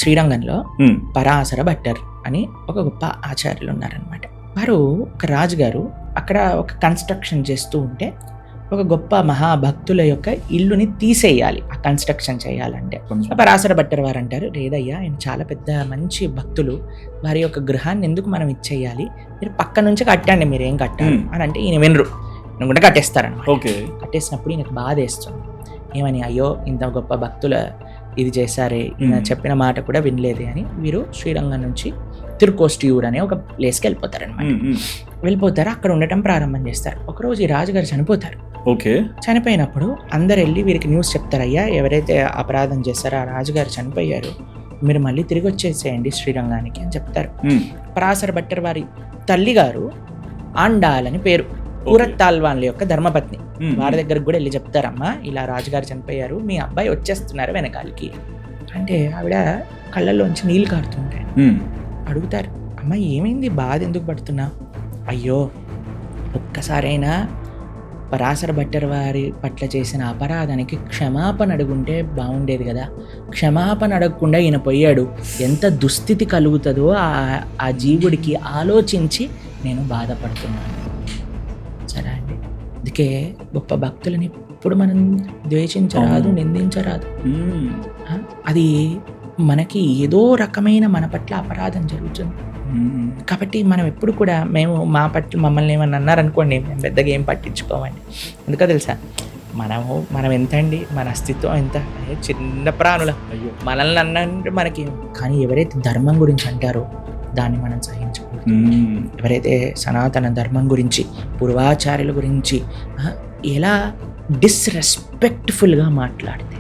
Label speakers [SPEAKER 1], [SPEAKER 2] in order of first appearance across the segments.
[SPEAKER 1] శ్రీరంగంలో పరాశర భట్టర్ అని ఒక గొప్ప ఆచార్యులు ఉన్నారనమాట. వారు ఒక రాజుగారు అక్కడ ఒక కన్స్ట్రక్షన్ చేస్తూ ఉంటే ఒక గొప్ప మహాభక్తుల యొక్క ఇల్లుని తీసేయాలి ఆ కన్స్ట్రక్షన్ చేయాలంటే. పరాశర భట్టర్ వారు అంటారు, లేదయ్యా ఆయన చాలా పెద్ద మంచి భక్తులు, వారి యొక్క గృహాన్ని ఎందుకు మనం ఇచ్చేయాలి, మీరు పక్క నుంచి కట్టండి, మీరు ఏం కట్టాలి అని అంటే ఈయన వినరు, కూడా కట్టేస్తారనమాట. కట్టేసినప్పుడు ఈయనకు బాధ వేస్తుంది. ఏమని, అయ్యో ఇంత గొప్ప భక్తుల ఇది చేశారే, ఈయన చెప్పిన మాట కూడా వినలేదే అని వీరు శ్రీరంగం నుంచి తిరుకోస్టియూర్ అనే ఒక ప్లేస్కి వెళ్ళిపోతారనమాట. వెళ్ళిపోతారు, అక్కడ ఉండటం ప్రారంభం చేస్తారు. ఒకరోజు ఈ రాజుగారు చనిపోతారు. చనిపోయినప్పుడు అందరు వెళ్ళి వీరికి న్యూస్ చెప్తారు, అయ్యా ఎవరైతే అపరాధం చేస్తారో ఆ రాజుగారు చనిపోయారు, మీరు మళ్ళీ తిరిగి వచ్చేసేయండి శ్రీరంగానికి అని చెప్తారు. పరాశర భట్టర్ వారి తల్లి గారు ఆండాల్ అని పేరు, పూరత్తాల్వాన్ల యొక్క ధర్మపత్ని. వారి దగ్గరకు కూడా వెళ్ళి చెప్తారమ్మా, ఇలా రాజుగారు చనిపోయారు, మీ అబ్బాయి వచ్చేస్తున్నారు వెనకాలకి అంటే ఆవిడ కళ్ళల్లోంచి నీళ్ళు కారుతుంటాయి. అడుగుతారు, అమ్మ ఏమైంది, బాధ ఎందుకు పడుతున్నా? అయ్యో ఒక్కసారైనా పరాశర భట్టర్ వారి పట్ల చేసిన అపరాధానికి క్షమాపణ అడుగుంటే బాగుండేది కదా, క్షమాపణ అడగకుండా ఈయన పోయాడు, ఎంత దుస్థితి కలుగుతుందో ఆ జీవుడికి ఆలోచించి నేను బాధపడుతున్నాను. సరే అండి, అందుకే గొప్ప భక్తులని ఎప్పుడు మనం ద్వేషించరాదు, నిందించరాదు. అది మనకి ఏదో రకమైన మన పట్ల అపరాధం జరుగుతుంది కాబట్టి మనం ఎప్పుడు కూడా మా పట్ల మమ్మల్ని ఏమన్నా అన్నారనుకోండి, మేము పెద్దగా ఏం పట్టించుకోమండి. ఎందుకో తెలుసా, మనం ఎంత అండి, మన అస్తిత్వం ఎంత, చిన్న ప్రాణుల, మనల్ని అన్నంటే మనకి. కానీ ఎవరైతే ధర్మం గురించి అంటారో దాన్ని మనం సహించకూడదు. ఎవరైతే సనాతన ధర్మం గురించి, పూర్వాచార్యుల గురించి ఎలా డిస్రెస్పెక్ట్ఫుల్గా మాట్లాడితే,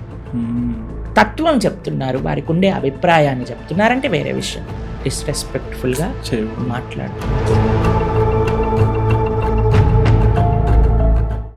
[SPEAKER 1] తత్వం చెప్తున్నారు, వారికి ఉండే అభిప్రాయాన్ని చెప్తున్నారంటే వేరే విషయం, డిస్రెస్పెక్ట్ఫుల్గా మాట్లాడుతున్నారు.